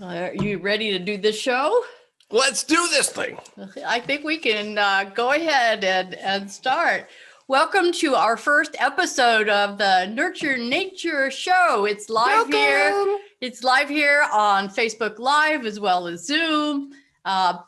Are you ready to do this show? Let's do this thing. I think we can go ahead and start. Welcome to our first episode of the Nurture Nature Show. It's live here. It's live here on Facebook Live as well as Zoom.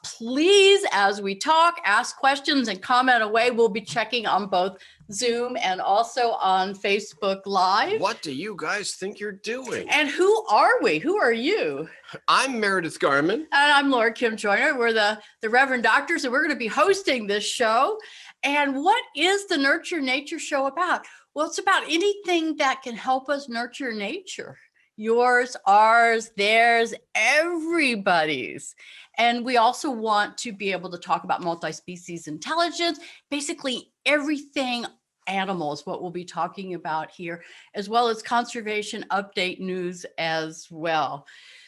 Please, as we talk, ask questions and comment away. We'll be checking on both Zoom and also on Facebook Live. What do you guys think you're doing? And who are we? Who are you? I'm Meredith Garman. And I'm Laura Kim Joyner. We're the Reverend Doctors, and we're going to be hosting this show. And what is the Nurture Nature Show about? Well, it's about anything that can help us nurture nature. Yours, ours, theirs, everybody's. And we also want to be able to talk about multi-species intelligence, basically everything animals, what we'll be talking about here, as well as conservation update news as well.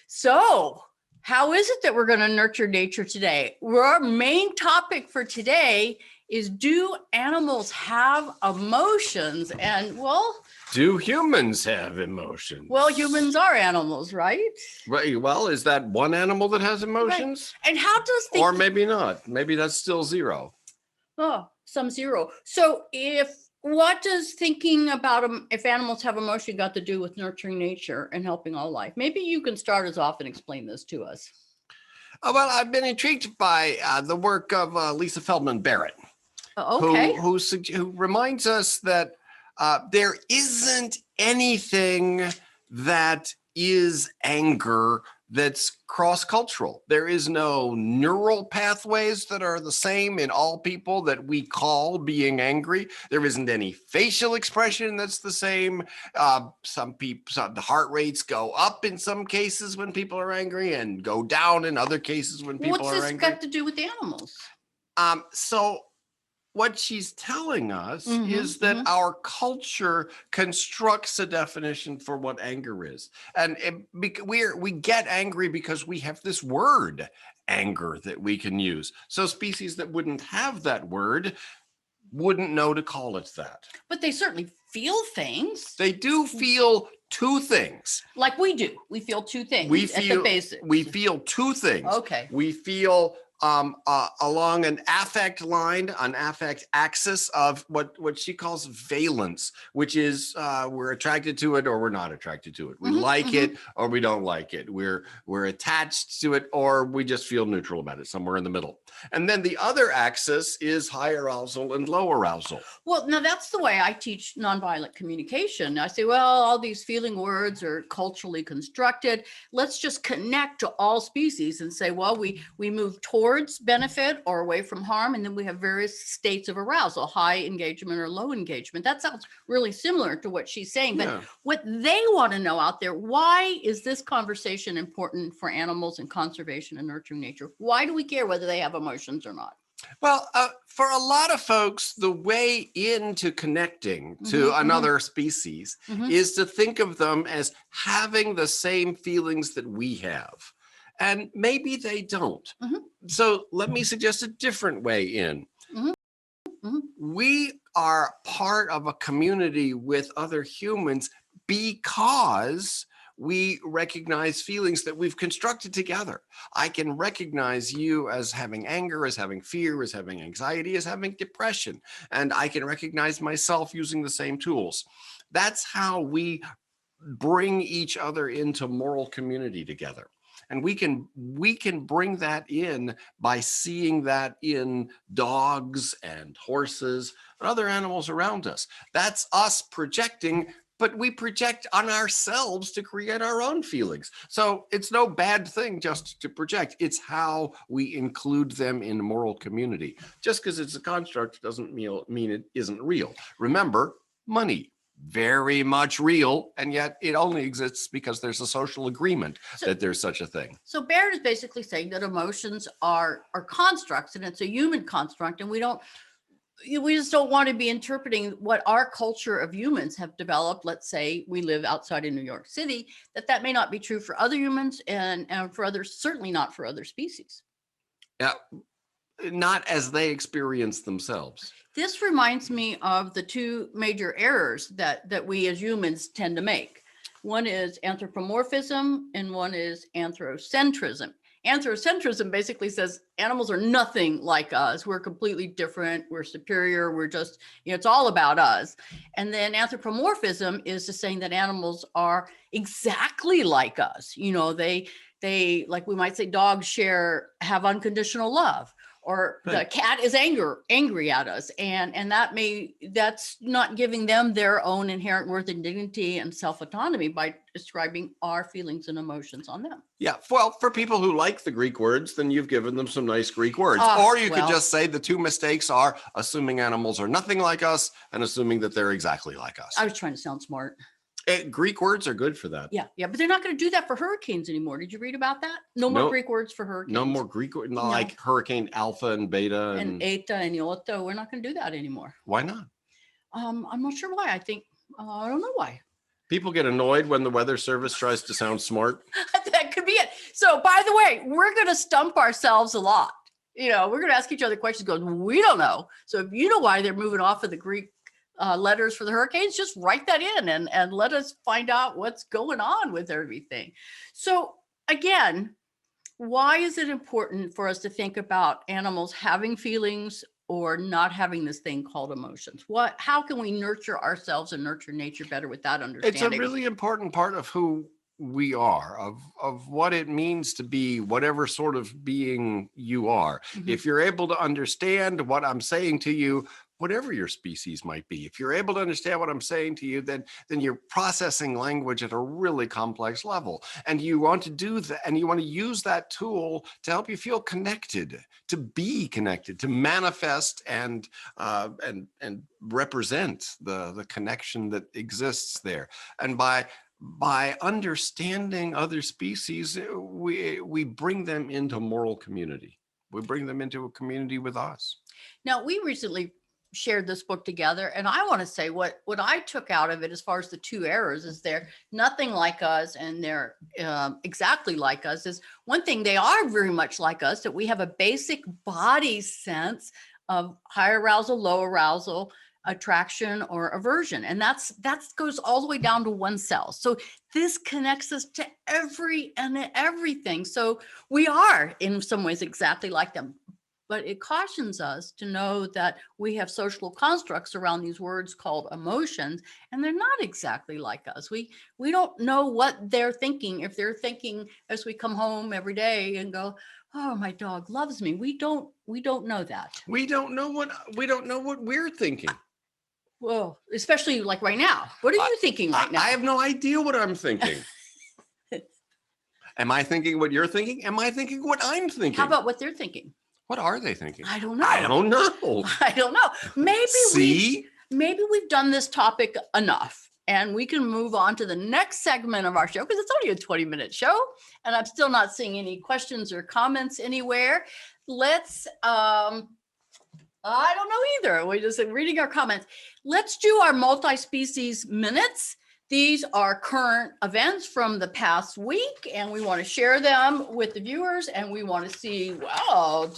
So how is it that we're going to nurture nature today? Our main topic for today is, do animals have emotions? And well, do humans have emotions? Well, humans are animals, right? Right. Well, is that one animal that has emotions? Right. And how does or maybe not. Maybe that's still zero. Oh, some zero. So what does thinking about if animals have emotion got to do with nurturing nature and helping all life? Maybe you can start us off and explain this to us. Well, I've been intrigued by the work of Lisa Feldman Barrett, who reminds us that there isn't anything that is anger that's cross-cultural. There is no neural pathways that are the same in all people that we call being angry. There isn't any facial expression that's the same. The heart rates go up in some cases when people are angry and go down in other cases when people are angry. What's this got to do with animals? So what she's telling us is that our culture constructs a definition for what anger is. And we get angry because we have this word, anger, that we can use. So species that wouldn't have that word wouldn't know to call it that. But they certainly feel things. They do feel two things. Like we do. We feel two things at the basics. We feel two things. Okay. We feel along an affect line, an affect axis of what she calls valence, which is we're attracted to it or we're not attracted to it. We like it or we don't like it. We're attached to it or we just feel neutral about it, somewhere in the middle. And then the other axis is high arousal and low arousal. Well, now that's the way I teach nonviolent communication. I say, well, all these feeling words are culturally constructed. Let's just connect to all species and say, well, we move towards benefit or away from harm. And then we have various states of arousal, high engagement or low engagement. That sounds really similar to what she's saying. But what they want to know out there, why is this conversation important for animals and conservation and nurturing nature? Why do we care whether they have emotions or not? Well, for a lot of folks, the way into connecting to another species is to think of them as having the same feelings that we have. And maybe they don't. So let me suggest a different way in. We are part of a community with other humans because we recognize feelings that we've constructed together. I can recognize you as having anger, as having fear, as having anxiety, as having depression. And I can recognize myself using the same tools. That's how we bring each other into moral community together. And we can bring that in by seeing that in dogs and horses and other animals around us. That's us projecting, but we project on ourselves to create our own feelings. So it's no bad thing just to project. It's how we include them in moral community. Just because it's a construct doesn't mean it isn't real. Remember, money, very much real, and yet it only exists because there's a social agreement that there's such a thing. So Barrett is basically saying that emotions are constructs, and it's a human construct, and we just don't want to be interpreting what our culture of humans have developed. Let's say we live outside of New York City, that may not be true for other humans and for others, certainly not for other species. Yeah, not as they experience themselves. This reminds me of the two major errors that we as humans tend to make. One is anthropomorphism and one is anthropocentrism. Anthropocentrism basically says animals are nothing like us. We're completely different. We're superior. We're just, it's all about us. And then anthropomorphism is just saying that animals are exactly like us. They like we might say dogs have unconditional love, or the cat is angry at us, and that's not giving them their own inherent worth and dignity and self-autonomy by describing our feelings and emotions on them. Yeah, well, for people who like the Greek words, then you've given them some nice Greek words. Or you could just say the two mistakes are assuming animals are nothing like us and assuming that they're exactly like us. I was trying to sound smart. Greek words are good for that. Yeah, but they're not going to do that for hurricanes anymore. Did you read about that? No more Greek words for hurricanes. No more Greek words, like hurricane alpha and beta and eta and iota. We're not going to do that anymore. Why not? I'm not sure why. I think I don't know why. People get annoyed when the weather service tries to sound smart. That could be it. So, by the way, we're going to stump ourselves a lot. We're going to ask each other questions going, we don't know. So if you know why they're moving off of the Greek letters for the hurricanes, just write that in and let us find out what's going on with everything. So again, why is it important for us to think about animals having feelings or not having this thing called emotions? How can we nurture ourselves and nurture nature better with that understanding? It's a really important part of who we are, of what it means to be whatever sort of being you are. Mm-hmm. If you're able to understand what I'm saying to you, whatever your species might be, if you're able to understand what I'm saying to you, then you're processing language at a really complex level. And you want to do that, and you want to use that tool to help you feel connected, to be connected, to manifest and represent the connection that exists there. And by understanding other species, we bring them into moral community. We bring them into a community with us. Now, we recently shared this book together, and I want to say what I took out of it as far as the two errors is they're nothing like us and they're exactly like us. Is one thing, they are very much like us, that we have a basic body sense of high arousal, low arousal, attraction or aversion, and that goes all the way down to one cell. So this connects us to everything. So we are in some ways exactly like them. But it cautions us to know that we have social constructs around these words called emotions, and they're not exactly like us. We don't know what they're thinking. If they're thinking as we come home every day and go, "Oh, my dog loves me," we don't know that. We don't know what we're thinking. Well, especially like right now. What are you thinking right now? I have no idea what I'm thinking. Am I thinking what you're thinking? Am I thinking what I'm thinking? How about what they're thinking? What are they thinking? I don't know. I don't know. Maybe we've done this topic enough, and we can move on to the next segment of our show, because it's only a 20-minute show, and I'm still not seeing any questions or comments anywhere. Let's, I don't know either. We're just reading our comments. Let's do our multi-species minutes. These are current events from the past week, and we want to share them with the viewers, and we want to see, well,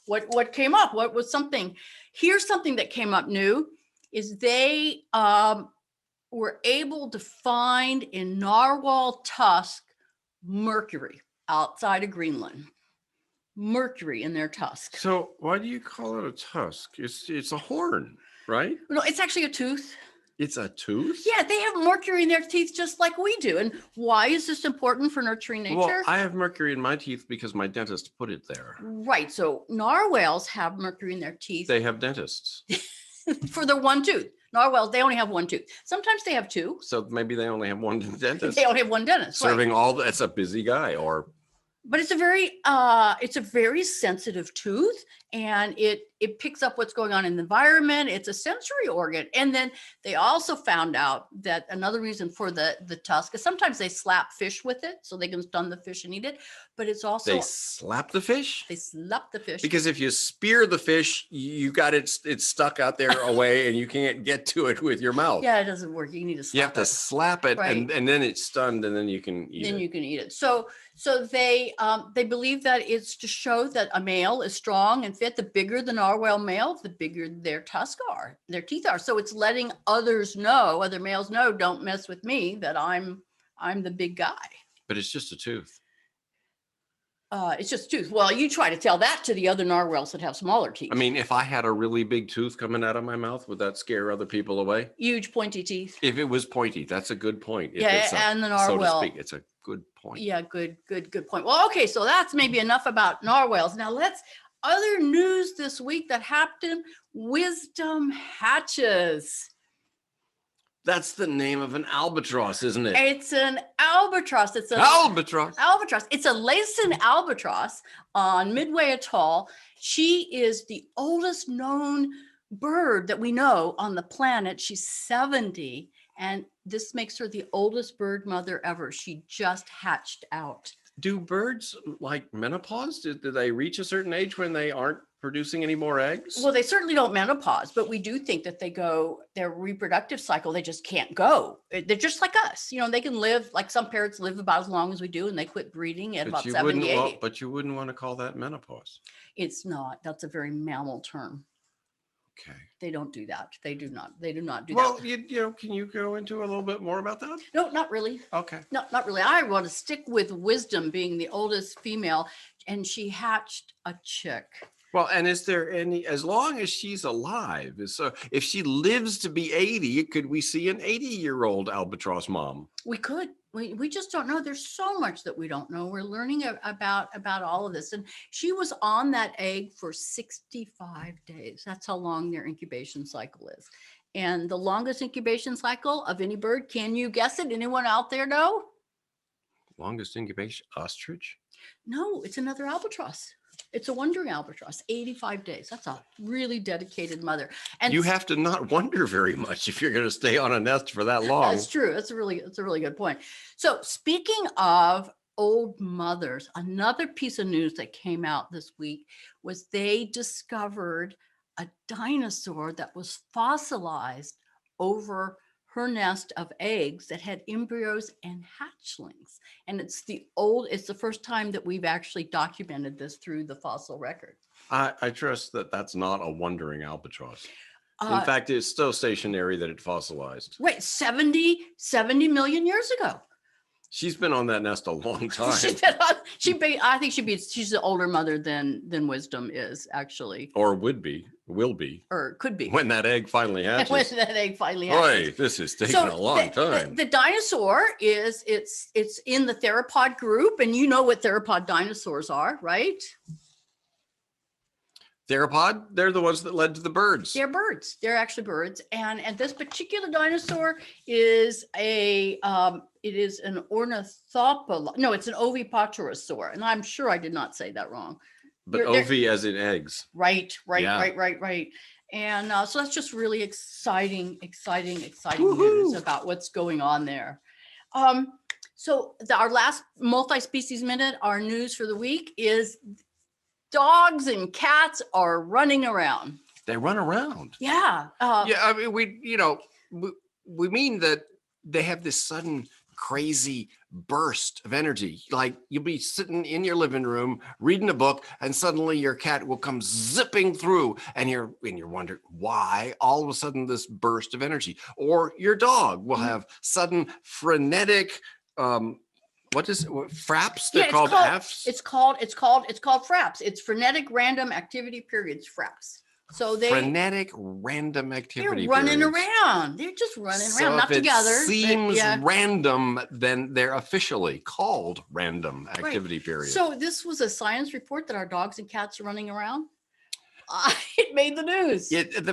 what came up? What was something? Here's something that came up new, is they were able to find in narwhal tusk mercury outside of Greenland. Mercury in their tusk. So why do you call it a tusk? It's a horn, right? No, it's actually a tooth. It's a tooth? Yeah, they have mercury in their teeth just like we do. And why is this important for nurturing nature? Well, I have mercury in my teeth because my dentist put it there. Right. So narwhals have mercury in their teeth. They have dentists. For their one tooth. Narwhals, they only have one tooth. Sometimes they have two. So maybe they only have one dentist. They only have one dentist. Serving that's a busy guy. But it's a very sensitive tooth, and it picks up what's going on in the environment. It's a sensory organ. And then they also found out that another reason for the tusk is sometimes they slap fish with it so they can stun the fish and eat it. But it's also they slap the fish? They slap the fish. Because if you spear the fish, you got it's stuck out there away and you can't get to it with your mouth. Yeah, it doesn't work. You need to slap it. You have to slap it, right. and then it's stunned, and then you can eat it. Then you can eat it. So they believe that it's to show that a male is strong and fit. The bigger the narwhal male, the bigger their tusks are, their teeth are. So it's letting other males know, don't mess with me, that I'm I'm the big guy. But it's just a tooth. It's just tooth. Well, you try to tell that to the other narwhals that have smaller teeth. I mean, if I had a really big tooth coming out of my mouth, would that scare other people away? Huge pointy teeth. If it was pointy, that's a good point. If Yeah, it's a, and the so to narwhal. speak, it's a good point. Yeah, good point. Well, okay, so that's maybe enough about narwhals. Now other news this week that happened, wisdom hatches. That's the name of an albatross, isn't it? It's an albatross. It's an albatross. Albatross. It's a Laysan albatross on Midway Atoll. She is the oldest known bird that we know on the planet. She's 70, and this makes her the oldest bird mother ever. She just hatched out. Do birds like menopause? Do they reach a certain age when they aren't producing any more eggs? Well, they certainly don't menopause, but we do think that they go their reproductive cycle. They just can't go. They're just like us. They can live, like some parrots live about as long as we do, and they quit breeding at about 70, 80. But you wouldn't want to call that menopause. It's not. That's a very mammal term. Okay. They don't do that. They do not do that. Well, can you go into a little bit more about that? No, not really. Okay. No, not really. I want to stick with Wisdom being the oldest female, and she hatched a chick. Well, and is there any, as long as she's alive, so if she lives to be 80, could we see an 80-year-old albatross mom? We could. We just don't know. There's so much that we don't know. We're learning about all of this. And she was on that egg for 65 days. That's how long their incubation cycle is. And the longest incubation cycle of any bird, can you guess it? Anyone out there know? Longest incubation, ostrich? No, it's another albatross. It's a wandering albatross, 85 days. That's a really dedicated mother. And you have to not wonder very much if you're going to stay on a nest for that long. That's true. That's a really good point. So speaking of old mothers, another piece of news that came out this week was they discovered a dinosaur that was fossilized over her nest of eggs that had embryos and hatchlings. And it's the first time that we've actually documented this through the fossil record. I trust that that's not a wandering albatross. In fact, it's so stationary that it fossilized. Right, 70 million years ago. She's been on that nest a long time. I think she's the older mother than Wisdom is, actually. Or will be. Or could be. When that egg finally hatches. When that egg finally hatches. Boy, this is taking a long time. The dinosaur it's in the theropod group, and you know what theropod dinosaurs are, right? Theropod, they're the ones that led to the birds. They're birds. They're actually birds. And this particular dinosaur is an ornithopod. No, it's an ovipositor. And I'm sure I did not say that wrong. But ovi as in eggs. Right. Yeah. And so that's just really exciting Woo-hoo. news about what's going on there. So our last multi-species minute, our news for the week is dogs and cats are running around. They run around. Yeah. I mean, we mean that they have this sudden crazy burst of energy. Like you'll be sitting in your living room reading a book, and suddenly your cat will come zipping through, and you're wondering why all of a sudden this burst of energy. Or your dog will have sudden frenetic fraps? They're called Fs? It's called fraps. It's frenetic random activity periods, fraps. So frenetic random activity. They're running periods. around. They're just running So around, not if together. It seems random, then they're officially called random activity periods. So this was a science report that our dogs and cats are running around. It made the news.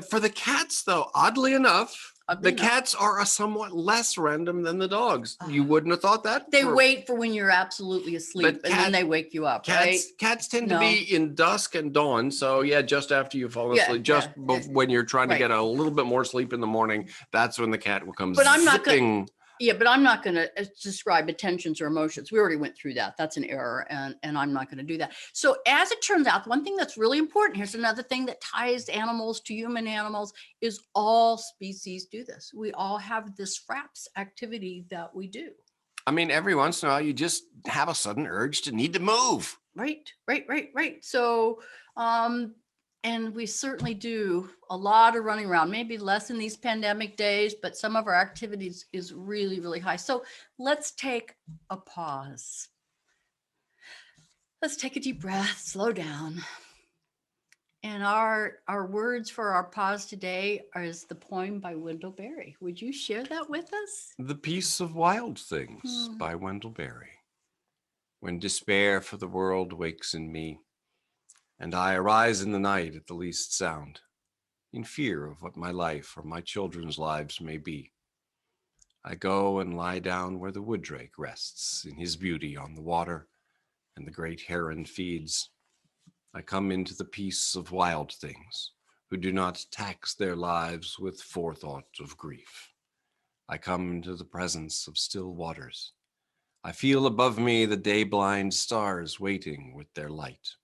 For the cats, though, oddly enough, cats are somewhat less random than the dogs. You wouldn't have thought that. They wait for when you're absolutely asleep, and then they wake you up, right? Cats tend to be in dusk and dawn. So just after you fall asleep, when you're trying to get a little bit more sleep in the morning, that's when the cat will come zipping. But I'm not going to describe attentions or emotions. We already went through that. That's an error, and I'm not going to do that. So as it turns out, one thing that's really important, here's another thing that ties animals to human animals, is all species do this. We all have this fraps activity that we do. I mean, every once in a while, you just have a sudden urge to need to move. Right. So And we certainly do a lot of running around, maybe less in these pandemic days, but some of our activities is really, really high. So let's take a pause. Let's take a deep breath, slow down. And our words for our pause today is the poem by Wendell Berry. Would you share that with us? The Peace of Wild Things by Wendell Berry. When despair for the world wakes in me, and I arise in the night at the least sound, in fear of what my life or my children's lives may be, I go and lie down where the wood drake rests in his beauty on the water, and the great heron feeds. I come into the peace of wild things, who do not tax their lives with forethought of grief. I come into the presence of still waters. I feel above me the day-blind stars waiting with their light.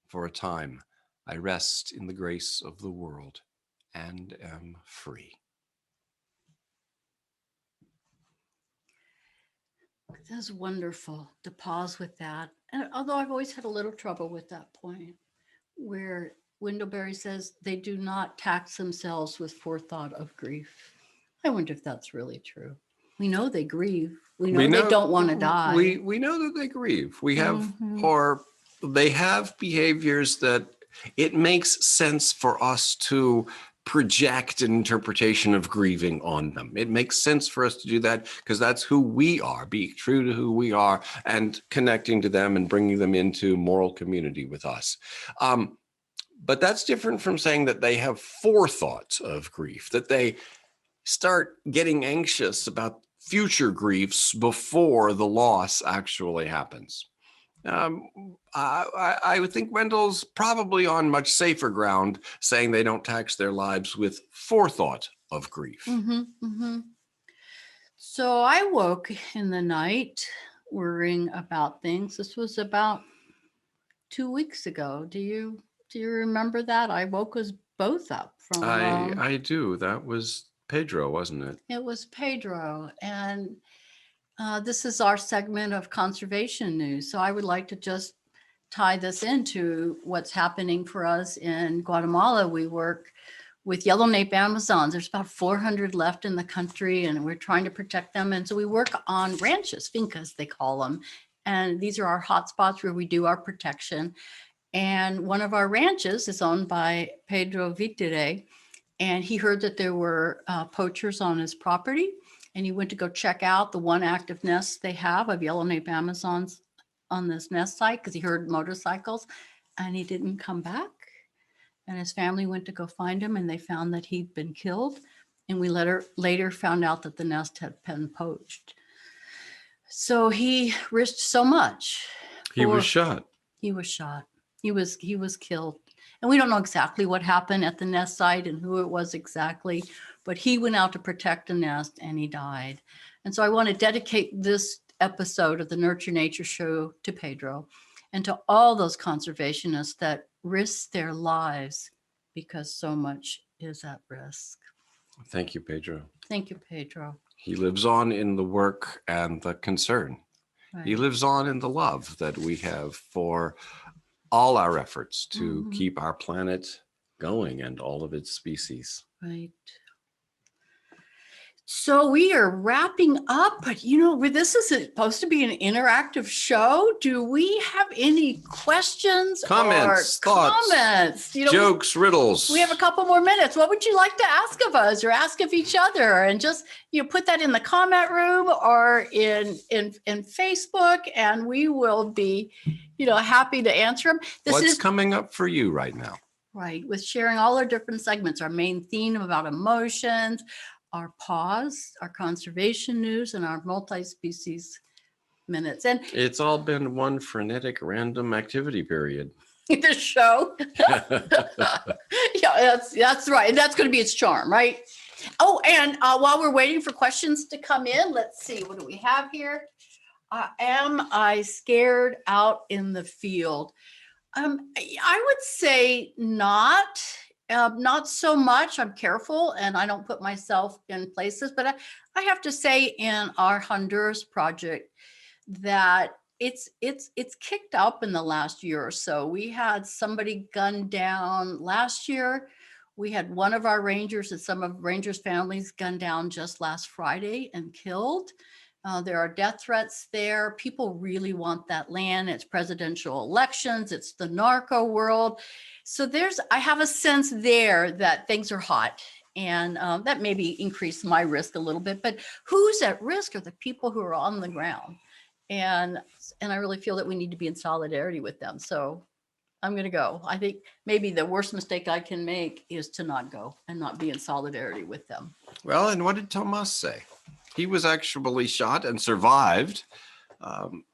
For a time, I rest in the grace of the world and am free. That's wonderful to pause with that. And although I've always had a little trouble with that point, where Wendell Berry says they do not tax themselves with forethought of grief. I wonder if that's really true. We know they grieve. We know they don't want to die. We know that they grieve. We have, or they have behaviors that it makes sense for us to project an interpretation of grieving on them. It makes sense for us to do that because that's who we are, be true to who we are and connecting to them and bringing them into moral community with us. But that's different from saying that they have forethought of grief, that they start getting anxious about future griefs before the loss actually happens. I would think Wendell's probably on much safer ground saying they don't tax their lives with forethought of grief. So I woke in the night worrying about things. This was about 2 weeks ago. Do you remember that? I woke us both up from I do. That was Pedro, wasn't it? It was Pedro. And this is our segment of conservation news. So I would like to just tie this into what's happening for us in Guatemala. We work with yellow-nape Amazons. There's about 400 left in the country, and we're trying to protect them. And so we work on ranches, fincas, they call them. And these are our hotspots where we do our protection. And one of our ranches is owned by Pedro Vitire, and he heard that there were poachers on his property. And he went to go check out the one active nest they have of yellow-nape Amazons on this nest site because he heard motorcycles, and he didn't come back. And his family went to go find him, and they found that he'd been killed. And we later found out that the nest had been poached. So he risked so much. He was shot. He was shot. He was killed. And we don't know exactly what happened at the nest site and who it was exactly, but he went out to protect the nest and he died. And so I want to dedicate this episode of the Nurture Nature Show to Pedro and to all those conservationists that risk their lives because so much is at risk. Thank you, Pedro. Thank you, Pedro. He lives on in the work and the concern. Right. He lives on in the love that we have for all our efforts to keep our planet going and all of its species. Right. So we are wrapping up, but this is supposed to be an interactive show. Do we have any questions, comments, thoughts, jokes, riddles? We have a couple more minutes. What would you like to ask of us or ask of each other? And just put that in the comment room or in Facebook, and we will be happy to answer them. What's coming up for you right now? Right, with sharing all our different segments, our main theme about emotions, our pause, our conservation news, and our multi-species minutes. And it's all been one frenetic random activity period. The show. Yeah, that's right. And that's going to be its charm, right? Oh, and while we're waiting for questions to come in, let's see, what do we have here? Am I scared out in the field? I would say not so much. I'm careful and I don't put myself in places, but I have to say in our Honduras project that it's kicked up in the last year or so. We had somebody gunned down last year. We had one of our rangers and some of rangers' families gunned down just last Friday and killed. There are death threats there. People really want that land. It's presidential elections. It's the narco world. So I have a sense there that things are hot, and that maybe increased my risk a little bit. But who's at risk are the people who are on the ground, and I really feel that we need to be in solidarity with them. So I'm going to go. I think maybe the worst mistake I can make is to not go and not be in solidarity with them. Well, and what did Tomas say? He was actually shot and survived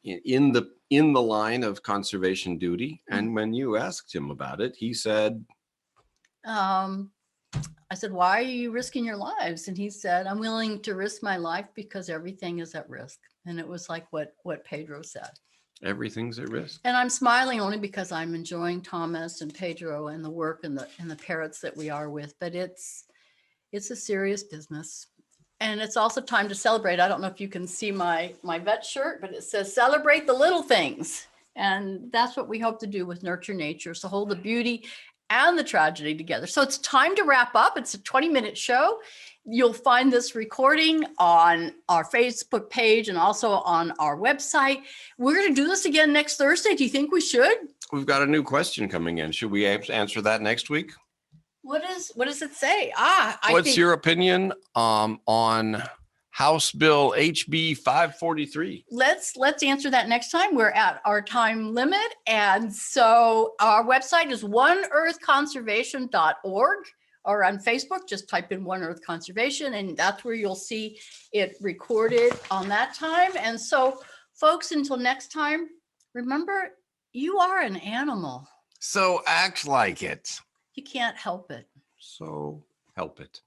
in the line of conservation duty. And when you asked him about it, he said, I said, why are you risking your lives? And he said, I'm willing to risk my life because everything is at risk. And it was like what Pedro said. Everything's at risk. And I'm smiling only because I'm enjoying Thomas and Pedro and the work and the parrots that we are with. But it's a serious business. And it's also time to celebrate. I don't know if you can see my vet shirt, but it says celebrate the little things. And that's what we hope to do with Nurture Nature. So hold the beauty and the tragedy together. So it's time to wrap up. It's a 20-minute show. You'll find this recording on our Facebook page and also on our website. We're going to do this again next Thursday. Do you think we should? We've got a new question coming in. Should we answer that next week? What does it say? What's your opinion on House Bill HB 543? Let's answer that next time. We're at our time limit. And so our website is oneearthconservation.org, or on Facebook, just type in One Earth Conservation, and that's where you'll see it recorded on that time. And so folks, until next time, remember, you are an animal. So act like it. You can't help it. So help it.